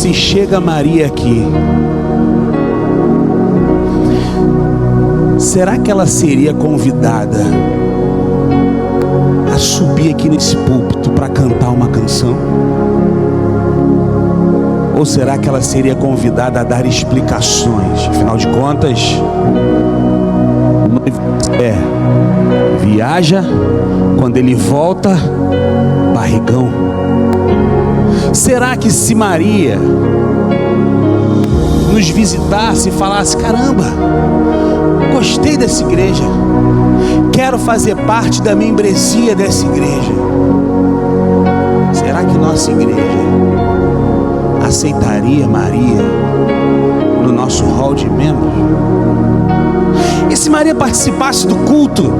se chega Maria aqui, será que ela seria convidada a subir aqui nesse púlpito para cantar uma canção? Ou será que ela seria convidada a dar explicações? Afinal de contas, o noivo viaja, quando ele volta, barrigão. Será que se Maria nos visitasse e falasse: caramba, gostei dessa igreja, quero fazer parte da membresia dessa igreja, será que nossa igreja aceitaria Maria no nosso hall de membros? E se Maria participasse do culto,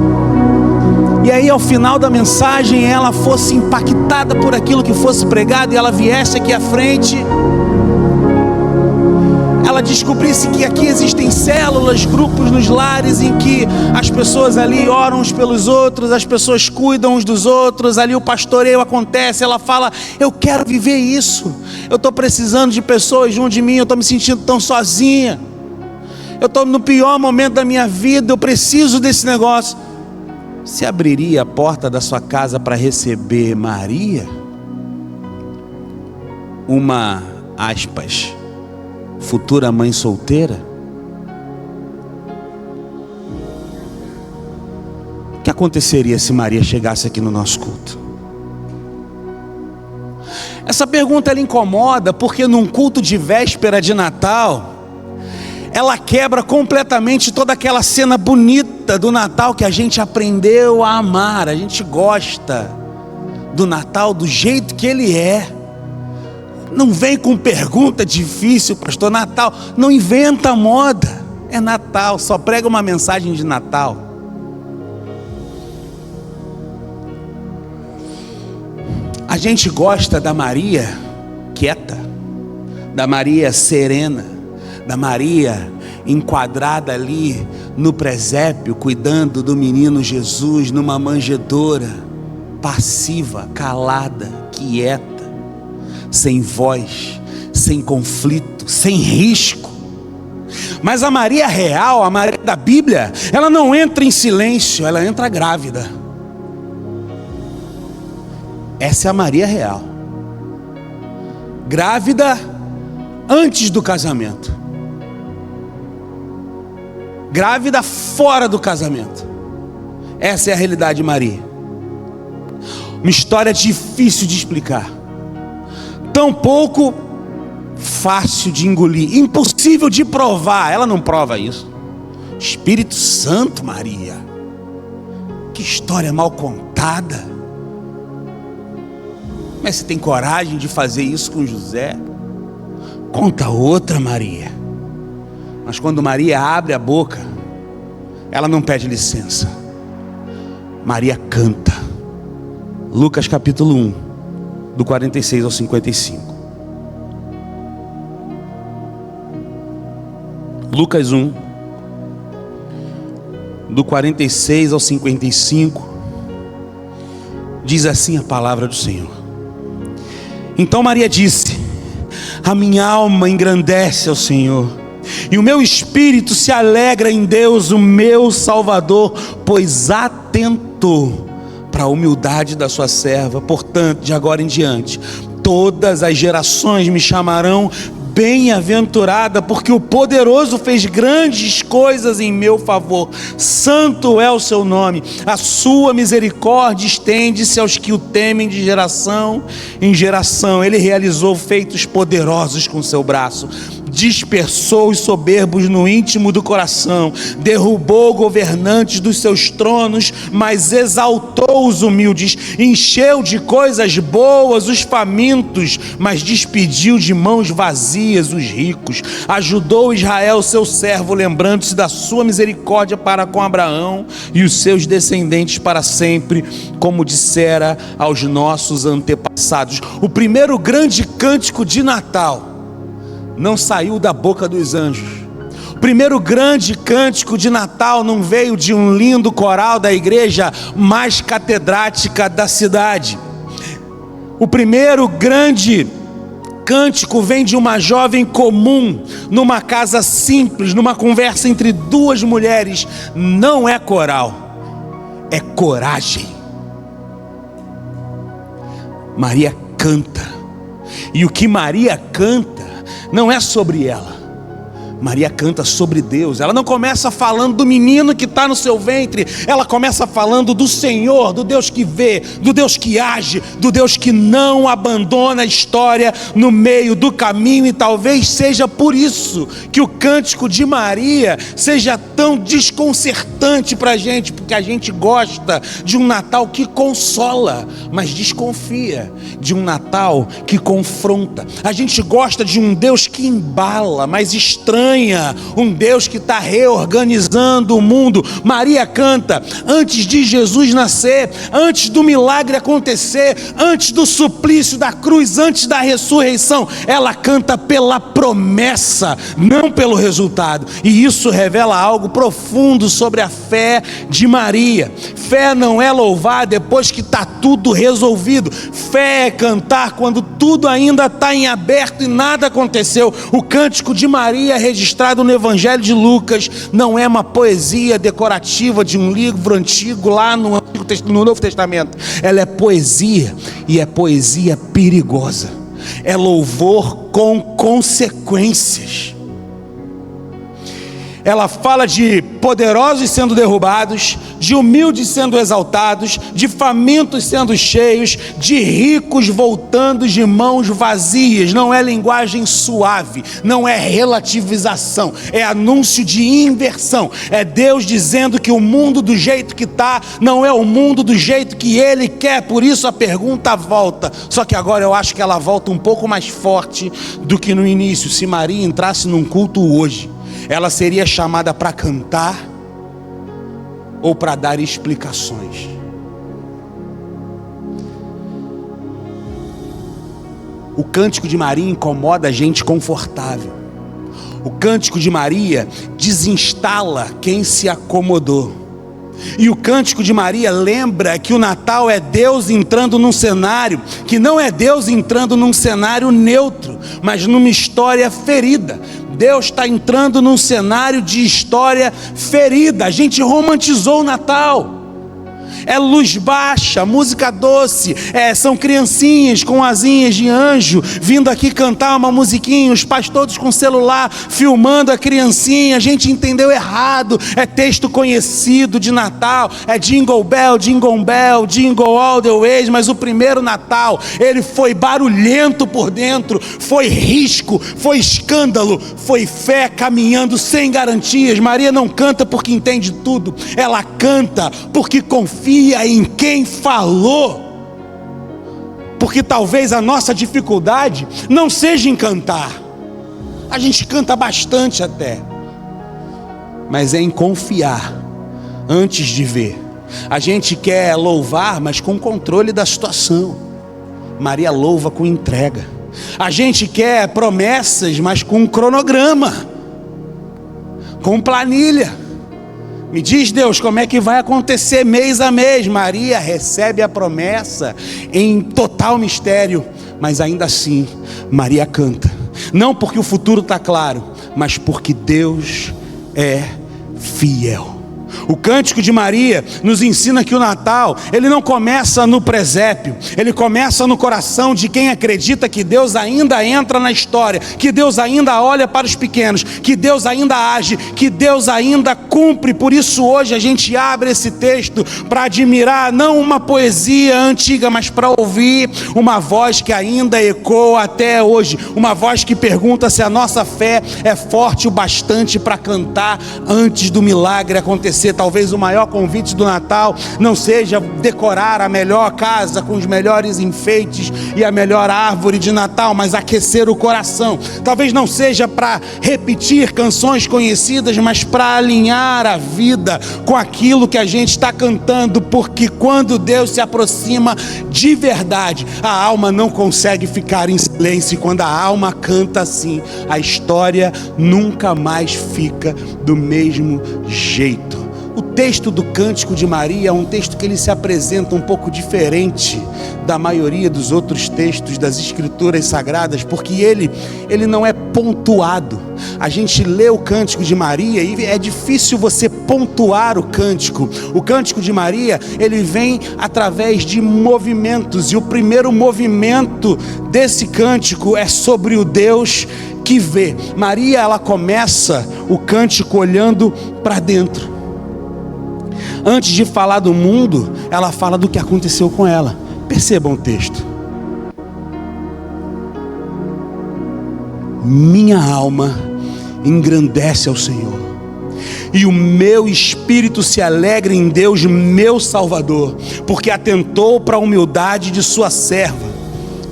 e aí ao final da mensagem ela fosse impactada por aquilo que fosse pregado, e ela viesse aqui à frente, ela descobrisse que aqui existem células, grupos nos lares, em que as pessoas ali oram uns pelos outros, as pessoas cuidam uns dos outros, ali o pastoreio acontece, ela fala: eu quero viver isso, eu estou precisando de pessoas junto de mim, eu estou me sentindo tão sozinha, eu estou no pior momento da minha vida, eu preciso desse negócio. Você abriria a porta da sua casa para receber Maria? Uma, aspas, futura mãe solteira? O que aconteceria se Maria chegasse aqui no nosso culto? Essa pergunta ela incomoda porque num culto de véspera de Natal, ela quebra completamente toda aquela cena bonita do Natal que a gente aprendeu a amar. A gente gosta do Natal do jeito que ele é. Não vem com pergunta difícil, pastor. Natal, não inventa moda, é Natal, só prega uma mensagem de Natal. A gente gosta da Maria quieta, da Maria serena, da Maria enquadrada ali no presépio, cuidando do menino Jesus, numa manjedoura, passiva, calada, quieta, sem voz, sem conflito, sem risco. Mas a Maria real, a Maria da Bíblia, ela não entra em silêncio, ela entra grávida. Essa é a Maria real, grávida antes do casamento, grávida fora do casamento. Essa é a realidade de Maria. Uma história difícil de explicar, tão pouco fácil de engolir, impossível de provar. Ela não prova isso. Espírito Santo, Maria, que história mal contada. Mas você tem coragem de fazer isso com José? Conta outra, Maria. Mas quando Maria abre a boca, ela não pede licença. Maria canta. Lucas capítulo 1, do 46 ao 55. Lucas 1, do 46 ao 55, diz assim a palavra do Senhor. Então Maria disse: a minha alma engrandece ao Senhor, e o meu espírito se alegra em Deus, o meu Salvador, pois atentou para a humildade da sua serva. Portanto, de agora em diante, todas as gerações me chamarão bem-aventurada, porque o poderoso fez grandes coisas em meu favor. Santo é o seu nome, a sua misericórdia estende-se aos que o temem de geração em geração. Ele realizou feitos poderosos com seu braço, dispersou os soberbos no íntimo do coração, derrubou governantes dos seus tronos, mas exaltou os humildes, encheu de coisas boas os famintos, mas despediu de mãos vazias os ricos. Ajudou Israel, seu servo, lembrando-se da sua misericórdia para com Abraão e os seus descendentes para sempre, como dissera aos nossos antepassados. O primeiro grande cântico de Natal não saiu da boca dos anjos. O primeiro grande cântico de Natal não veio de um lindo coral da igreja mais catedrática da cidade. O primeiro grande cântico vem de uma jovem comum, numa casa simples, numa conversa entre duas mulheres. Não é coral, é coragem. Maria canta, e o que Maria canta não é sobre ela. Maria canta sobre Deus. Ela não começa falando do menino que está no seu ventre. Ela começa falando do Senhor, do Deus que vê, do Deus que age, do Deus que não abandona a história no meio do caminho. E talvez seja por isso que o cântico de Maria seja tão desconcertante para a gente, porque a gente gosta de um Natal que consola, mas desconfia de um Natal que confronta. A gente gosta de um Deus que embala, mas estranha, um Deus que está reorganizando o mundo. Maria canta antes de Jesus nascer, antes do milagre acontecer, antes do suplício da cruz, antes da ressurreição. Ela canta pela promessa, não pelo resultado. E isso revela algo profundo sobre a fé de Maria. Fé não é louvar depois que está tudo resolvido. Fé é cantar quando tudo ainda está em aberto e nada aconteceu. O cântico de Maria, registrado no Evangelho de Lucas, não é uma poesia decorativa de um livro antigo lá no Novo Testamento. Ela é poesia, e é poesia perigosa. É louvor com consequências. Ela fala de poderosos sendo derrubados, de humildes sendo exaltados, de famintos sendo cheios, de ricos voltando de mãos vazias. Não é linguagem suave, não é relativização, é anúncio de inversão. É Deus dizendo que o mundo do jeito que está não é o mundo do jeito que Ele quer. Por isso a pergunta volta, só que agora eu acho que ela volta um pouco mais forte do que no início. Se Maria entrasse num culto hoje, ela seria chamada para cantar ou para dar explicações? O cântico de Maria incomoda a gente confortável. O cântico de Maria desinstala quem se acomodou. E o cântico de Maria lembra que o Natal é Deus entrando num cenário que não é Deus entrando num cenário neutro, mas numa história ferida. Deus está entrando num cenário de história ferida. A gente romantizou o Natal. É luz baixa, música doce, são criancinhas com asinhas de anjo vindo aqui cantar uma musiquinha, os pais todos com celular filmando a criancinha. A gente entendeu errado. É texto conhecido de Natal, é Jingle Bell, Jingle Bell, Jingle All the Way. Mas o primeiro Natal, ele foi barulhento por dentro, foi risco, foi escândalo, foi fé caminhando sem garantias. Maria não canta porque entende tudo, ela canta porque confia em quem falou. Porque talvez a nossa dificuldade não seja em cantar. A gente canta bastante até, mas é em confiar antes de ver. A gente quer louvar, mas com controle da situação. Maria louva com entrega. A gente quer promessas, mas com cronograma, com planilha. Me diz, Deus, como é que vai acontecer mês a mês? Maria recebe a promessa em total mistério, mas ainda assim, Maria canta. Não porque o futuro está claro, mas porque Deus é fiel. O cântico de Maria nos ensina que o Natal, ele não começa no presépio, ele começa no coração de quem acredita que Deus ainda entra na história, que Deus ainda olha para os pequenos, que Deus ainda age, que Deus ainda cumpre. Por isso hoje a gente abre esse texto para admirar não uma poesia antiga, mas para ouvir uma voz que ainda ecoa até hoje, uma voz que pergunta se a nossa fé é forte o bastante para cantar antes do milagre acontecer. Talvez o maior convite do Natal não seja decorar a melhor casa com os melhores enfeites e a melhor árvore de Natal, mas aquecer o coração. Talvez não seja para repetir canções conhecidas, mas para alinhar a vida com aquilo que a gente está cantando, porque quando Deus se aproxima de verdade, a alma não consegue ficar em silêncio. E quando a alma canta assim, a história nunca mais fica do mesmo jeito. O texto do Cântico de Maria é um texto que ele se apresenta um pouco diferente da maioria dos outros textos das Escrituras Sagradas, porque ele não é pontuado. A gente lê o Cântico de Maria e é difícil você pontuar o cântico. O Cântico de Maria, ele vem através de movimentos, e o primeiro movimento desse cântico é sobre o Deus que vê. Maria, ela começa o cântico olhando para dentro. Antes de falar do mundo, ela fala do que aconteceu com ela. Percebam o texto. Minha alma engrandece ao Senhor, e o meu espírito se alegra em Deus, meu Salvador, porque atentou para a humildade de sua serva.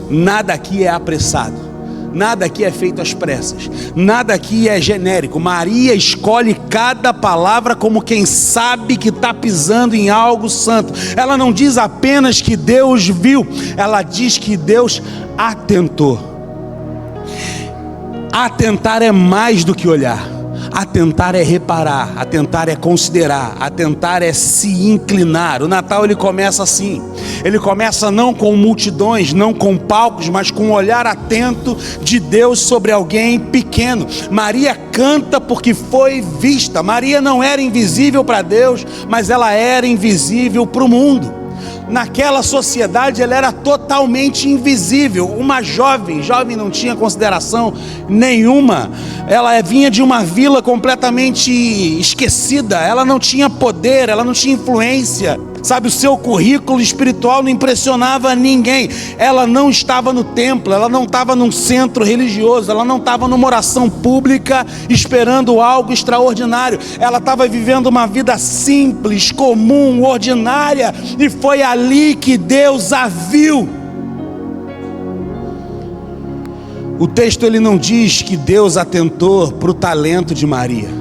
Nada aqui é apressado, nada aqui é feito às pressas, nada aqui é genérico. Maria escolhe cada palavra como quem sabe que está pisando em algo santo. Ela não diz apenas que Deus viu, ela diz que Deus atentou. Atentar é mais do que olhar. Atentar é reparar, atentar é considerar, atentar é se inclinar. O Natal, ele começa assim. Ele começa não com multidões, não com palcos, mas com um olhar atento de Deus sobre alguém pequeno. Maria canta porque foi vista. Maria não era invisível para Deus, mas ela era invisível para o mundo. Naquela sociedade ela era totalmente invisível. Uma jovem não tinha consideração nenhuma. Ela vinha de uma vila completamente esquecida. Ela não tinha poder, ela não tinha influência. Sabe, o seu currículo espiritual não impressionava ninguém. Ela não estava no templo, ela não estava num centro religioso, ela não estava numa oração pública esperando algo extraordinário. Ela estava vivendo uma vida simples, comum, ordinária, e foi ali que Deus a viu. O texto, ele não diz que Deus atentou para o talento de Maria.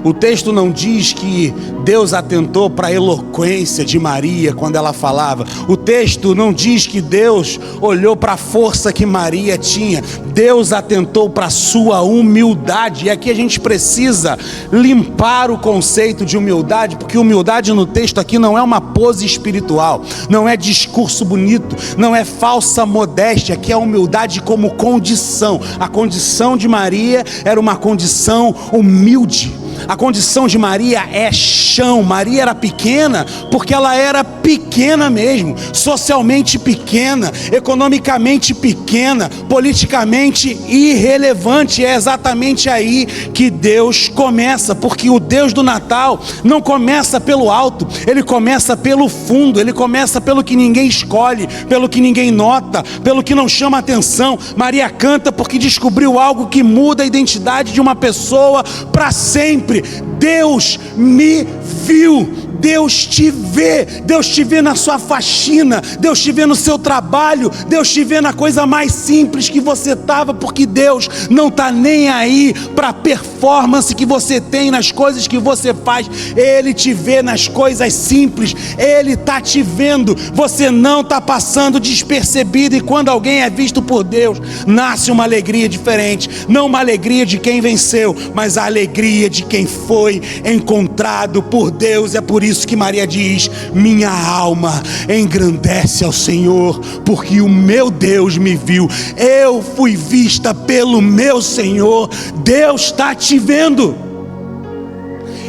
O texto não diz que Deus atentou para a eloquência de Maria quando ela falava. O texto não diz que Deus olhou para a força que Maria tinha. Deus atentou para a sua humildade. E aqui a gente precisa limpar o conceito de humildade, porque humildade no texto aqui não é uma pose espiritual, não é discurso bonito, não é falsa modéstia. Aqui é humildade como condição. A condição de Maria era uma condição humilde. A condição de Maria é chão. Maria era pequena porque ela era pequena mesmo, socialmente pequena, economicamente pequena, politicamente irrelevante. É exatamente aí que Deus começa, porque o Deus do Natal não começa pelo alto, ele começa pelo fundo, ele começa pelo que ninguém escolhe, pelo que ninguém nota, pelo que não chama atenção. Maria canta porque descobriu algo que muda a identidade de uma pessoa para sempre. Deus me viu. Deus te vê na sua faxina, Deus te vê no seu trabalho, Deus te vê na coisa mais simples que você estava, porque Deus não está nem aí para a performance que você tem nas coisas que você faz. Ele te vê nas coisas simples, Ele está te vendo, você não está passando despercebido. E quando alguém é visto por Deus, nasce uma alegria diferente, não uma alegria de quem venceu, mas a alegria de quem foi encontrado por Deus. É por isso que Maria diz: minha alma engrandece ao Senhor, porque o meu Deus me viu. Eu fui vista pelo meu Senhor. Deus está te vendo.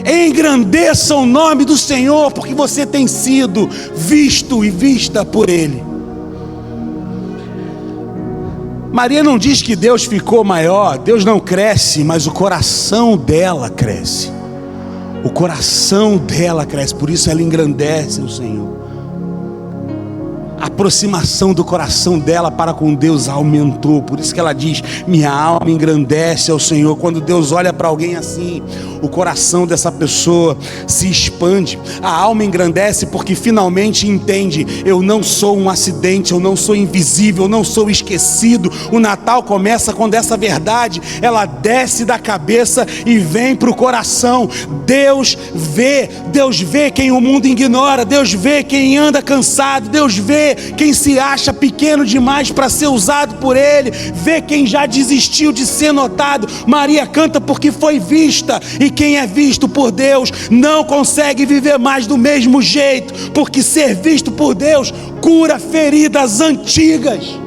Engrandeça o nome do Senhor, porque você tem sido visto e vista por Ele. Maria não diz que Deus ficou maior. Deus não cresce, mas o coração dela cresce. O coração dela cresce, por isso ela engrandece o Senhor. A aproximação do coração dela para com Deus aumentou. Por isso que ela diz: minha alma engrandece ao Senhor. Quando Deus olha para alguém assim, o coração dessa pessoa se expande. A alma engrandece porque finalmente entende: eu não sou um acidente, eu não sou invisível, eu não sou esquecido. O Natal começa quando essa verdade ela desce da cabeça e vem para o coração. Deus vê quem o mundo ignora, Deus vê quem anda cansado, Deus vê vê quem se acha pequeno demais para ser usado por Ele, vê quem já desistiu de ser notado. Maria canta porque foi vista, e quem é visto por Deus não consegue viver mais do mesmo jeito, porque ser visto por Deus cura feridas antigas.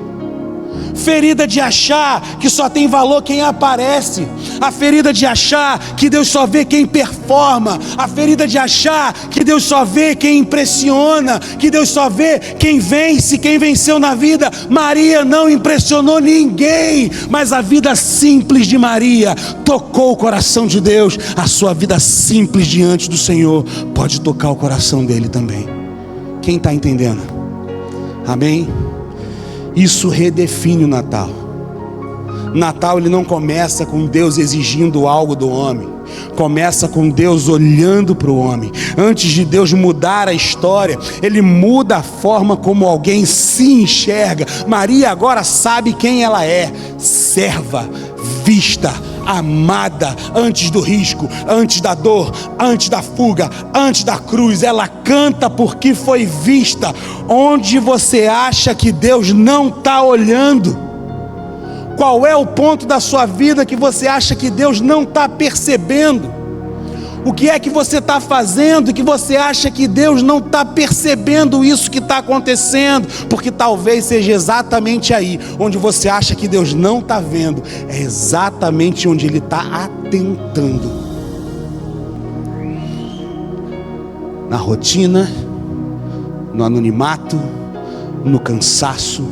Ferida de achar que só tem valor quem aparece, a ferida de achar que Deus só vê quem performa, a ferida de achar que Deus só vê quem impressiona, que Deus só vê quem vence, quem venceu na vida. Maria não impressionou ninguém, mas a vida simples de Maria tocou o coração de Deus. A sua vida simples diante do Senhor pode tocar o coração dele também. Quem está entendendo? Amém? Isso redefine o Natal. Natal, ele não começa com Deus exigindo algo do homem, começa com Deus olhando para o homem. Antes de Deus mudar a história, Ele muda a forma como alguém se enxerga. Maria agora sabe quem ela é: serva, vista, amada. Antes do risco, antes da dor, antes da fuga, antes da cruz, ela canta porque foi vista. Onde você acha que Deus não está olhando? Qual é o ponto da sua vida que você acha que Deus não está percebendo? O que é que você está fazendo que você acha que Deus não está percebendo isso que está acontecendo? Porque talvez seja exatamente aí onde você acha que Deus não está vendo, é exatamente onde Ele está atentando. Na rotina, no anonimato, no cansaço,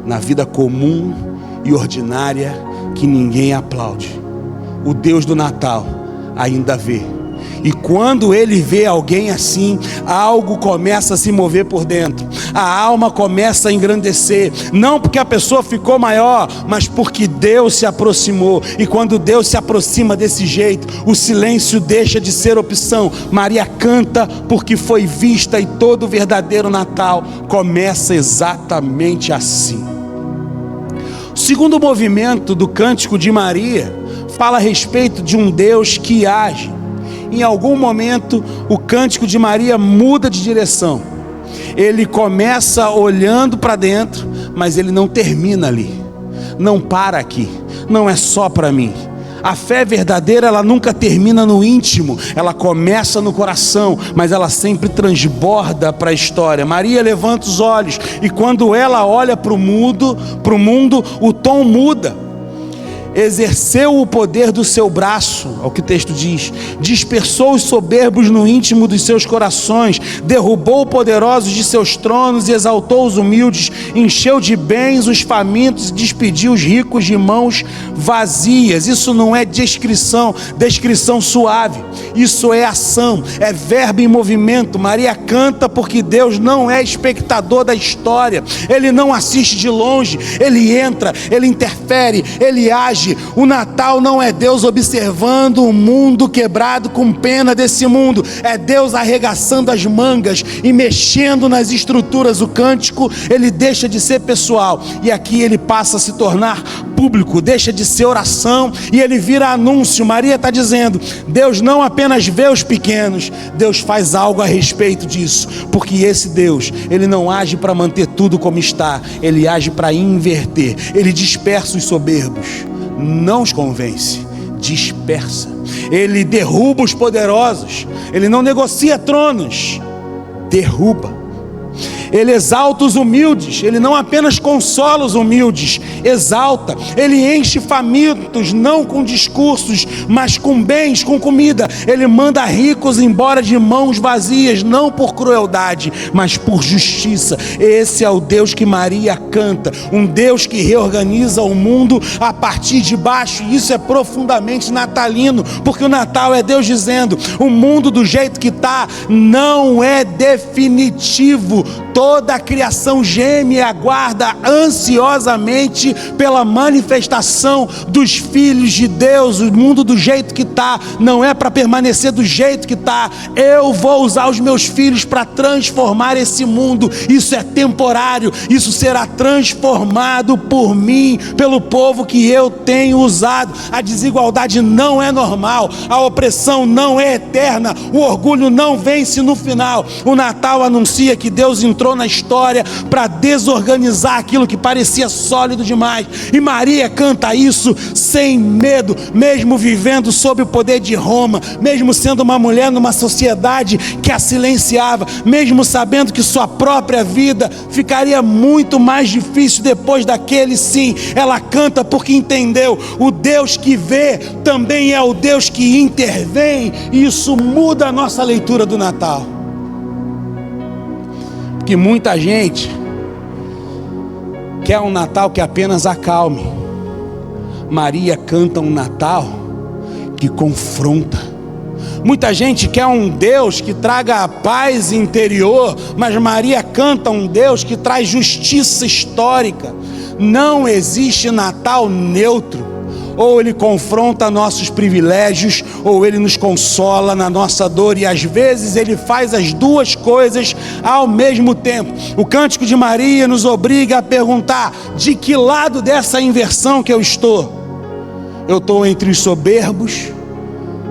na vida comum e ordinária que ninguém aplaude, o Deus do Natal ainda vê. E quando Ele vê alguém assim, algo começa a se mover por dentro, a alma começa a engrandecer, não porque a pessoa ficou maior, mas porque Deus se aproximou. E quando Deus se aproxima desse jeito, o silêncio deixa de ser opção. Maria canta porque foi vista, e todo o verdadeiro Natal começa exatamente assim. O segundo movimento do Cântico de Maria fala a respeito de um Deus que age. Em algum momento, o Cântico de Maria muda de direção. Ele começa olhando para dentro, mas ele não termina ali. Não para aqui. Não é só para mim. A fé verdadeira, ela nunca termina no íntimo, ela começa no coração, mas ela sempre transborda para a história. Maria levanta os olhos, e quando ela olha para o mundo, o tom muda. Exerceu o poder do seu braço, é o que o texto diz, dispersou os soberbos no íntimo dos seus corações, derrubou poderosos de seus tronos e exaltou os humildes, encheu de bens os famintos e despediu os ricos de mãos vazias. Isso não é descrição suave, isso é ação, é verbo em movimento. Maria canta porque Deus não é espectador da história, Ele não assiste de longe, Ele entra, Ele interfere, Ele age. O Natal não é Deus observando o mundo quebrado com pena desse mundo, é Deus arregaçando as mangas e mexendo nas estruturas. O cântico, ele deixa de ser pessoal, e aqui ele passa a se tornar público, deixa de ser oração e ele vira anúncio. Maria está dizendo: Deus não apenas vê os pequenos, Deus faz algo a respeito disso, porque esse Deus, ele não age para manter tudo como está, ele age para inverter. Ele dispersa os soberbos, não os convence, dispersa. Ele derruba os poderosos, ele não negocia tronos, derruba. Ele exalta os humildes, ele não apenas consola os humildes, exalta. Ele enche famintos, não com discursos, mas com bens, com comida. Ele manda ricos embora de mãos vazias, não por crueldade, mas por justiça. Esse é o Deus que Maria canta, um Deus que reorganiza o mundo a partir de baixo. E isso é profundamente natalino, porque o Natal é Deus dizendo: o mundo do jeito que está não é definitivo. Toda a criação geme e aguarda ansiosamente pela manifestação dos filhos de Deus. O mundo do jeito que está não é para permanecer do jeito que está. Eu vou usar os meus filhos para transformar esse mundo. Isso é temporário, isso será transformado por mim, pelo povo que eu tenho usado. A desigualdade não é normal, a opressão não é eterna, o orgulho não vence no final. O Natal anuncia que Deus entrou entrou na história para desorganizar aquilo que parecia sólido demais. E Maria canta isso sem medo, mesmo vivendo sob o poder de Roma, mesmo sendo uma mulher numa sociedade que a silenciava, mesmo sabendo que sua própria vida ficaria muito mais difícil depois daquele sim. Ela canta porque entendeu: o Deus que vê também é o Deus que intervém. E isso muda a nossa leitura do Natal. Porque muita gente quer um Natal que apenas acalme. Maria canta um Natal que confronta. Muita gente quer um Deus que traga a paz interior, mas Maria canta um Deus que traz justiça histórica. Não existe Natal neutro. Ou ele confronta nossos privilégios, ou ele nos consola na nossa dor, e às vezes ele faz as duas coisas ao mesmo tempo. O Cântico de Maria nos obriga a perguntar: de que lado dessa inversão que eu estou? Eu estou entre os soberbos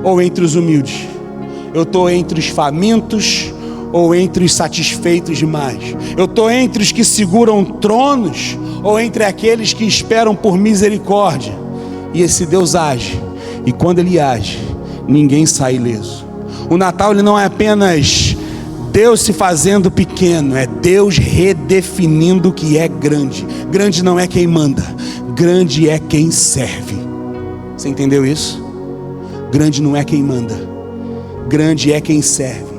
ou entre os humildes? Eu estou entre os famintos ou entre os satisfeitos demais? Eu estou entre os que seguram tronos ou entre aqueles que esperam por misericórdia? E esse Deus age, e quando ele age, ninguém sai ileso. O Natal, ele não é apenas Deus se fazendo pequeno, é Deus redefinindo o que é grande. Grande não é quem manda, grande é quem serve. Você entendeu isso? Grande não é quem manda, grande é quem serve.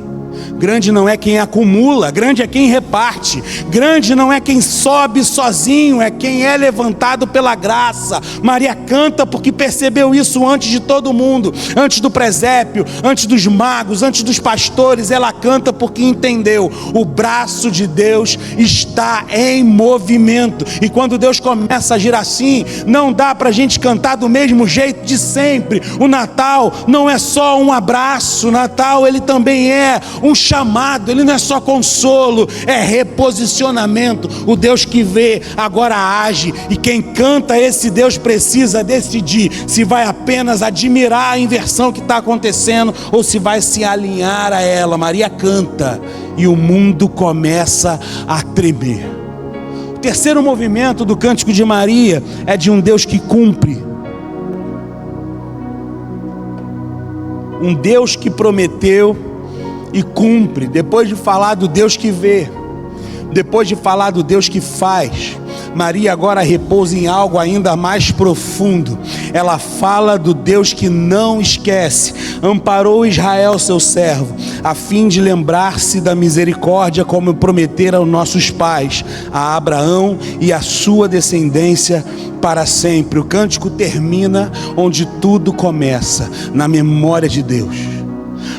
Grande não é quem acumula, grande é quem reparte. Grande não é quem sobe sozinho, é quem é levantado pela graça. Maria canta porque percebeu isso antes de todo mundo, antes do presépio, antes dos magos, antes dos pastores. Ela canta porque entendeu: o braço de Deus está em movimento. E quando Deus começa a agir assim, não dá para a gente cantar do mesmo jeito de sempre. O Natal não é só um abraço, o Natal ele também é um chamado, ele não é só consolo, é reposicionamento. O Deus que vê agora age, e quem canta esse Deus precisa decidir se vai apenas admirar a inversão que está acontecendo ou se vai se alinhar a ela. Maria canta e o mundo começa a tremer. O terceiro movimento do Cântico de Maria é de um Deus que cumpre, um Deus que prometeu e cumpre. Depois de falar do Deus que vê, depois de falar do Deus que faz, Maria agora repousa em algo ainda mais profundo. Ela fala do Deus que não esquece. Amparou Israel, seu servo, a fim de lembrar-se da misericórdia, como prometera aos nossos pais, a Abraão e a sua descendência para sempre. O cântico termina onde tudo começa, na memória de Deus.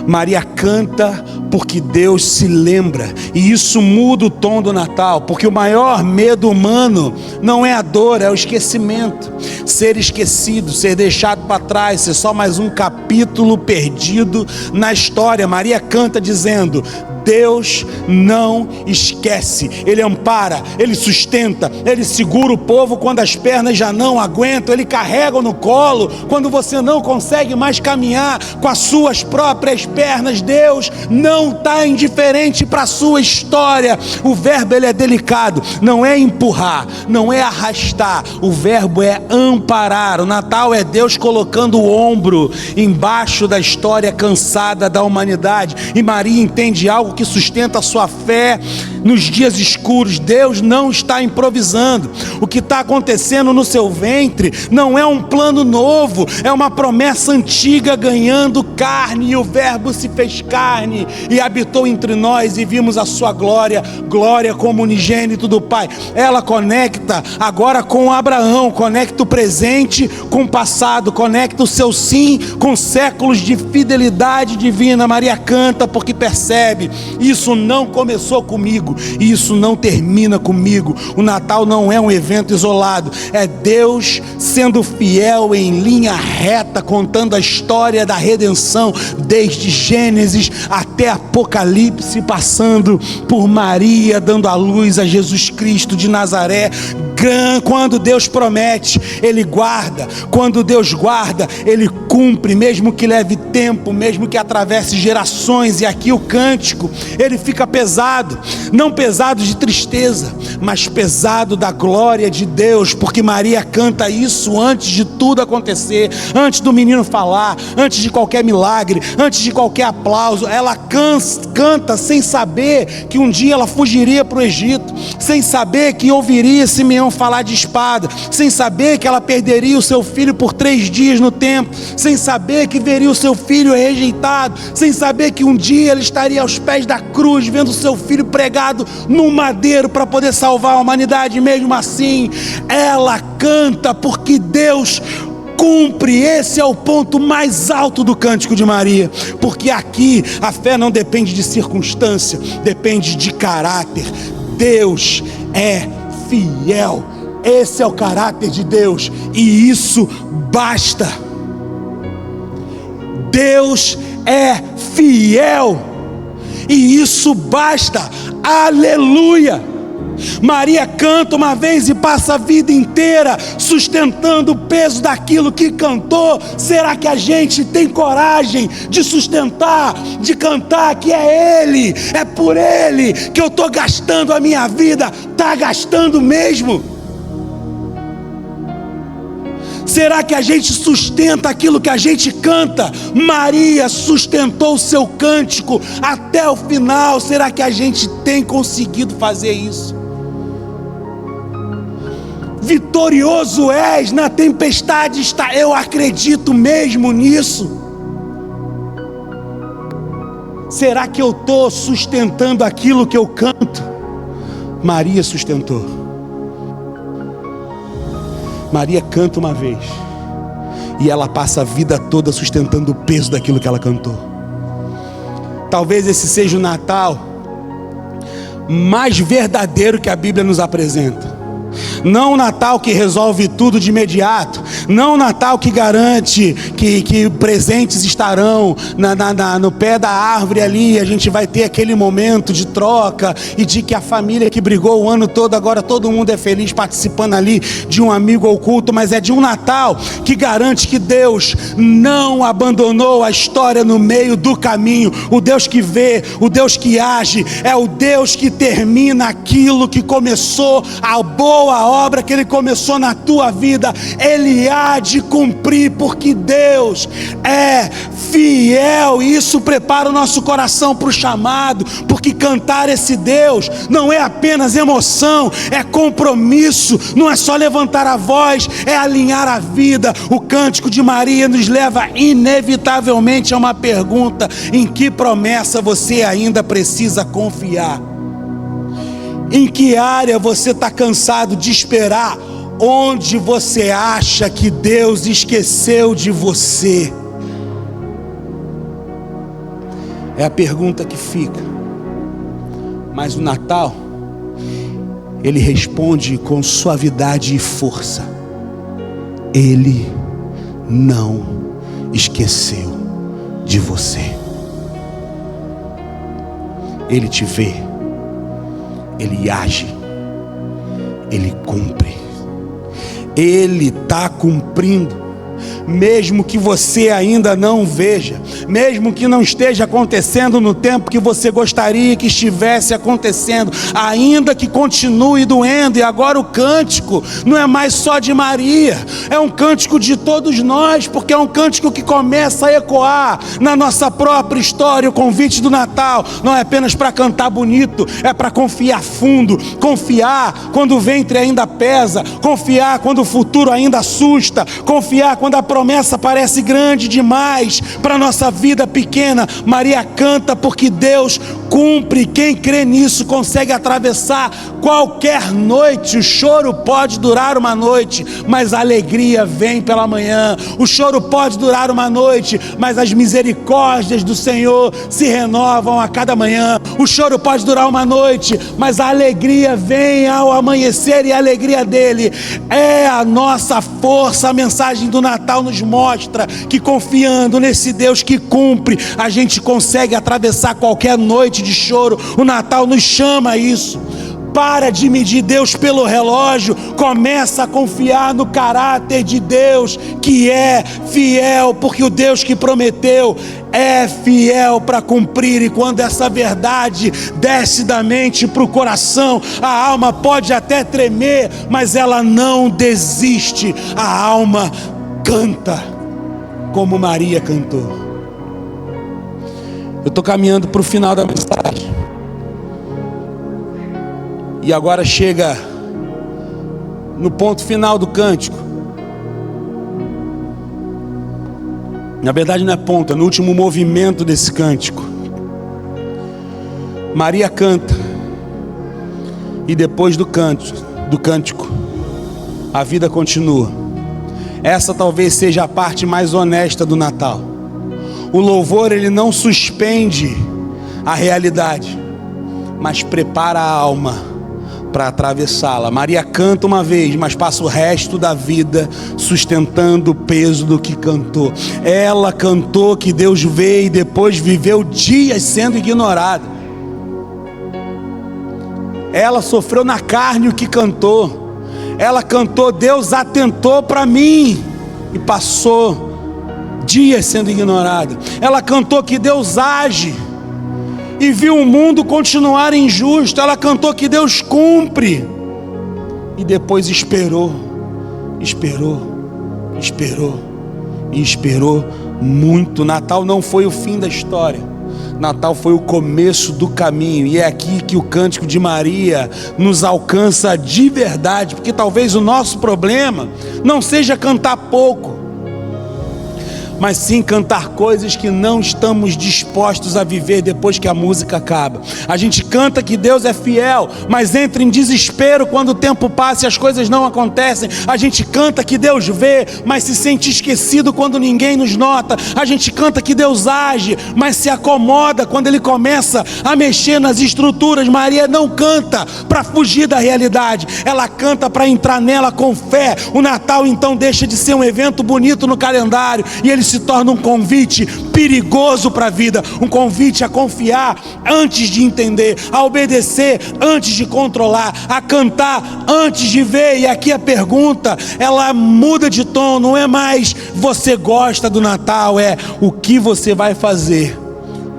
Maria canta porque Deus se lembra, e isso muda o tom do Natal, porque o maior medo humano não é a dor, é o esquecimento. Ser esquecido, ser deixado para trás, ser só mais um capítulo perdido na história. Maria canta dizendo: Deus não esquece, Ele ampara, Ele sustenta, Ele segura o povo quando as pernas já não aguentam, Ele carrega no colo quando você não consegue mais caminhar com as suas próprias pernas. Deus não está indiferente para a sua história. O verbo ele é delicado, não é empurrar, não é arrastar, o verbo é amparar. O Natal é Deus colocando o ombro embaixo da história cansada da humanidade, e Maria entende algo que sustenta a sua fé nos dias escuros. Deus não está improvisando. O que está acontecendo no seu ventre não é um plano novo, é uma promessa antiga ganhando carne. E o verbo se fez carne e habitou entre nós, e vimos a sua glória, glória como unigênito do Pai. Ela conecta agora com Abraão, conecta o presente com o passado, conecta o seu sim com séculos de fidelidade divina. Maria canta porque percebe: isso não começou comigo, e isso não termina comigo. O Natal não é um evento isolado, é Deus sendo fiel em linha reta, contando a história da redenção desde Gênesis até Apocalipse, passando por Maria dando à luz a Jesus Cristo de Nazaré. Quando Deus promete, Ele guarda. Quando Deus guarda, Ele cumpre, mesmo que leve tempo, mesmo que atravesse gerações. E aqui o cântico, ele fica pesado, não pesado de tristeza, mas pesado da glória de Deus, porque Maria canta isso antes de tudo acontecer, antes do menino falar, antes de qualquer milagre, antes de qualquer aplauso. Ela canta sem saber que um dia ela fugiria para o Egito, sem saber que ouviria Simeão falar de espada, sem saber que ela perderia o seu filho por 3 dias no templo, sem saber que veria o seu filho rejeitado, sem saber que um dia ele estaria aos pés da cruz, vendo o seu filho pregado no madeiro para poder salvar a humanidade. Mesmo assim, ela canta porque Deus cumpre. Esse é o ponto mais alto do cântico de Maria, porque aqui a fé não depende de circunstância, depende de caráter. Deus é fiel, esse é o caráter de Deus, e isso basta. Deus é fiel, e isso basta. Aleluia! Maria canta uma vez e passa a vida inteira sustentando o peso daquilo que cantou. Será que a gente tem coragem de sustentar, de cantar que é Ele, é por Ele que eu estou gastando a minha vida? Está gastando mesmo? Será que a gente sustenta aquilo que a gente canta? Maria sustentou o seu cântico até o final. Será que a gente tem conseguido fazer isso? Vitorioso és, na tempestade está. Eu acredito mesmo nisso. Será que eu estou sustentando aquilo que eu canto? Maria sustentou. Maria canta uma vez e ela passa a vida toda sustentando o peso daquilo que ela cantou. Talvez esse seja o Natal mais verdadeiro que a Bíblia nos apresenta. Não o Natal que resolve tudo de imediato, não o Natal que garante que presentes estarão no pé da árvore ali, a gente vai ter aquele momento de troca, e de que a família que brigou o ano todo, agora todo mundo é feliz participando ali de um amigo oculto. Mas é de um Natal que garante que Deus não abandonou a história no meio do caminho. O Deus que vê, o Deus que age, é o Deus que termina aquilo que começou, a boa obra que Ele começou na tua vida, Ele há de cumprir, porque Deus é fiel. E isso prepara o nosso coração para o chamado, porque cantar esse Deus não é apenas emoção, é compromisso. Não é só levantar a voz, é alinhar a vida. O cântico de Maria nos leva inevitavelmente a uma pergunta: em que promessa você ainda precisa confiar? Em que área você está cansado de esperar? Onde você acha que Deus esqueceu de você? É a pergunta que fica. Mas o Natal, Ele responde com suavidade e força. Ele não esqueceu de você. Ele te vê, Ele age, Ele cumpre. Ele está cumprindo, mesmo que você ainda não veja, mesmo que não esteja acontecendo no tempo que você gostaria que estivesse acontecendo, ainda que continue doendo. E agora o cântico não é mais só de Maria, é um cântico de todos nós, porque é um cântico que começa a ecoar na nossa própria história. O convite do Natal não é apenas para cantar bonito, é para confiar fundo, confiar quando o ventre ainda pesa, confiar quando o futuro ainda assusta, confiar quando a promessa parece grande demais para a nossa vida pequena. Maria canta porque Deus cumpre. Quem crê nisso consegue atravessar qualquer noite. O choro pode durar uma noite, mas a alegria vem pela manhã. O choro pode durar uma noite, mas as misericórdias do Senhor se renovam a cada manhã. O choro pode durar uma noite, mas a alegria vem ao amanhecer, e a alegria dele é a nossa força. A mensagem do Natal nos mostra que, confiando nesse Deus que cumpre, a gente consegue atravessar qualquer noite de choro. O Natal nos chama a isso. Para de medir Deus pelo relógio, começa a confiar no caráter de Deus, que é fiel, porque o Deus que prometeu é fiel para cumprir. E quando essa verdade desce da mente para o coração, a alma pode até tremer, mas ela não desiste. A alma canta como Maria cantou. Eu estou caminhando para o final da mensagem, e agora chega no ponto final do cântico. Na verdade não é ponto, é no último movimento desse cântico. Maria canta, e depois do cântico, a vida continua. Essa talvez seja a parte mais honesta do Natal. O louvor, ele não suspende a realidade, mas prepara a alma para atravessá-la. Maria canta uma vez, mas passa o resto da vida sustentando o peso do que cantou. Ela cantou que Deus veio e depois viveu dias sendo ignorada. Ela sofreu na carne o que cantou. Ela cantou: Deus atentou para mim, e passou dias sendo ignorada. Ela cantou que Deus age e viu o mundo continuar injusto. Ela cantou que Deus cumpre, e depois esperou muito. Natal não foi o fim da história, Natal foi o começo do caminho. E é aqui que o cântico de Maria nos alcança de verdade, porque talvez o nosso problema não seja cantar pouco, mas sim cantar coisas que não estamos dispostos a viver depois que a música acaba. A gente canta que Deus é fiel, mas entra em desespero quando o tempo passa e as coisas não acontecem. A gente canta que Deus vê, mas se sente esquecido quando ninguém nos nota. A gente canta que Deus age, mas se acomoda quando Ele começa a mexer nas estruturas. Maria não canta para fugir da realidade, ela canta para entrar nela com fé. O Natal então deixa de ser um evento bonito no calendário, e ele se torna um convite perigoso para a vida, um convite a confiar antes de entender, a obedecer antes de controlar, a cantar antes de ver. E aqui a pergunta, ela muda de tom, não é mais você gosta do Natal, é o que você vai fazer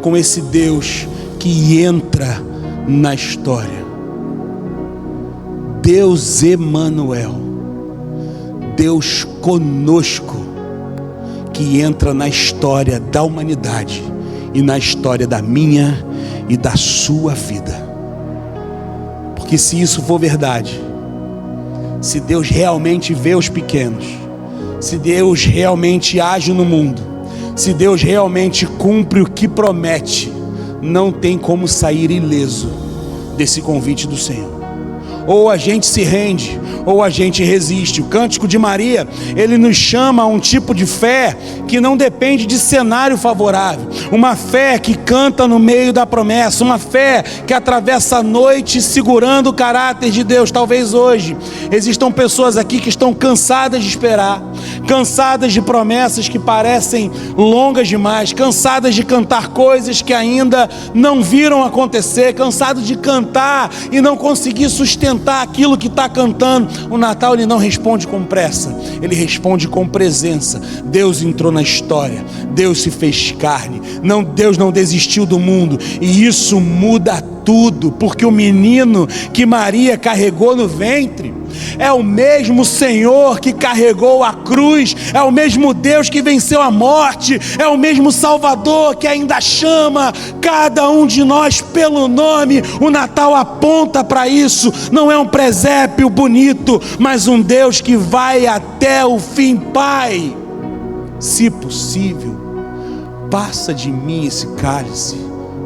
com esse Deus que entra na história. Deus Emanuel, Deus conosco, que entra na história da humanidade e na história da minha e da sua vida. Porque se isso for verdade, se Deus realmente vê os pequenos, se Deus realmente age no mundo, se Deus realmente cumpre o que promete, não tem como sair ileso desse convite do Senhor. Ou a gente se rende, ou a gente resiste. O cântico de Maria, ele nos chama a um tipo de fé que não depende de cenário favorável, uma fé que canta no meio da promessa, uma fé que atravessa a noite segurando o caráter de Deus. Talvez hoje existam pessoas aqui que estão cansadas de esperar, cansadas de promessas que parecem longas demais, cansadas de cantar coisas que ainda não viram acontecer, cansados de cantar e não conseguir sustentar aquilo que está cantando. O Natal, ele não responde com pressa, ele responde com presença. Deus entrou na história, Deus se fez carne, Deus não desistiu do mundo, e isso muda tudo, porque o menino que Maria carregou no ventre é o mesmo Senhor que carregou a cruz, é o mesmo Deus que venceu a morte, é o mesmo Salvador que ainda chama cada um de nós pelo nome. O Natal aponta para isso. Não é um presépio bonito, mas um Deus que vai até o fim. Pai, se possível, passa de mim esse cálice,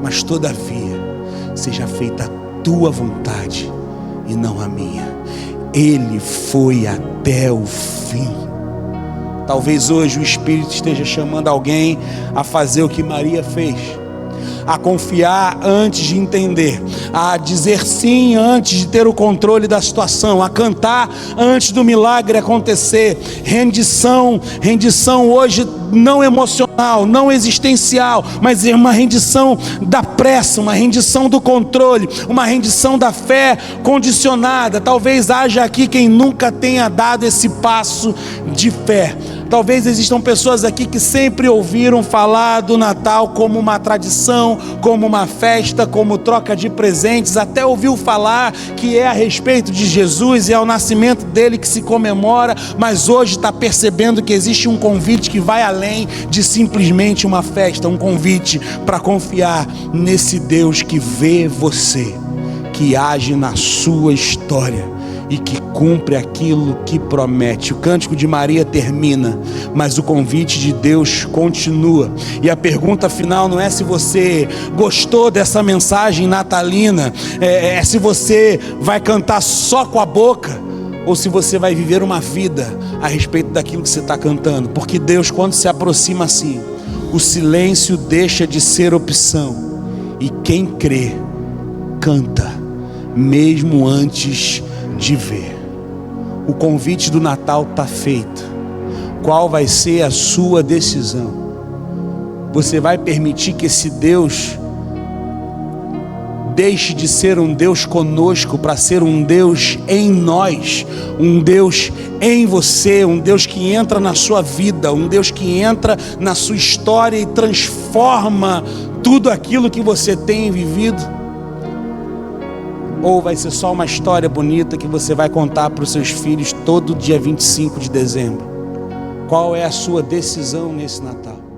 mas todavia seja feita a tua vontade e não a minha. Ele foi até o fim. Talvez hoje o Espírito esteja chamando alguém a fazer o que Maria fez, a confiar antes de entender, a dizer sim antes de ter o controle da situação, a cantar antes do milagre acontecer. Rendição hoje não emocional, não existencial, mas é uma rendição da pressa, uma rendição do controle, uma rendição da fé condicionada. Talvez haja aqui quem nunca tenha dado esse passo de fé. Talvez existam pessoas aqui que sempre ouviram falar do Natal como uma tradição, como uma festa, como troca de presentes, até ouviu falar que é a respeito de Jesus e é o nascimento dele que se comemora, mas hoje está percebendo que existe um convite que vai além de simplesmente uma festa, um convite para confiar nesse Deus que vê você, que age na sua história e que cumpre aquilo que promete. O cântico de Maria termina, mas o convite de Deus continua. E a pergunta final não é se você gostou dessa mensagem natalina, é se você vai cantar só com a boca, ou se você vai viver uma vida a respeito daquilo que você está cantando. Porque Deus, quando se aproxima assim, o silêncio deixa de ser opção, e quem crê, canta, mesmo antes de ver. O convite do Natal está feito. Qual vai ser a sua decisão? Você vai permitir que esse Deus deixe de ser um Deus conosco para ser um Deus em nós, um Deus em você, um Deus que entra na sua vida, um Deus que entra na sua história e transforma tudo aquilo que você tem vivido? Ou vai ser só uma história bonita que você vai contar para os seus filhos todo dia 25 de dezembro? Qual é a sua decisão nesse Natal?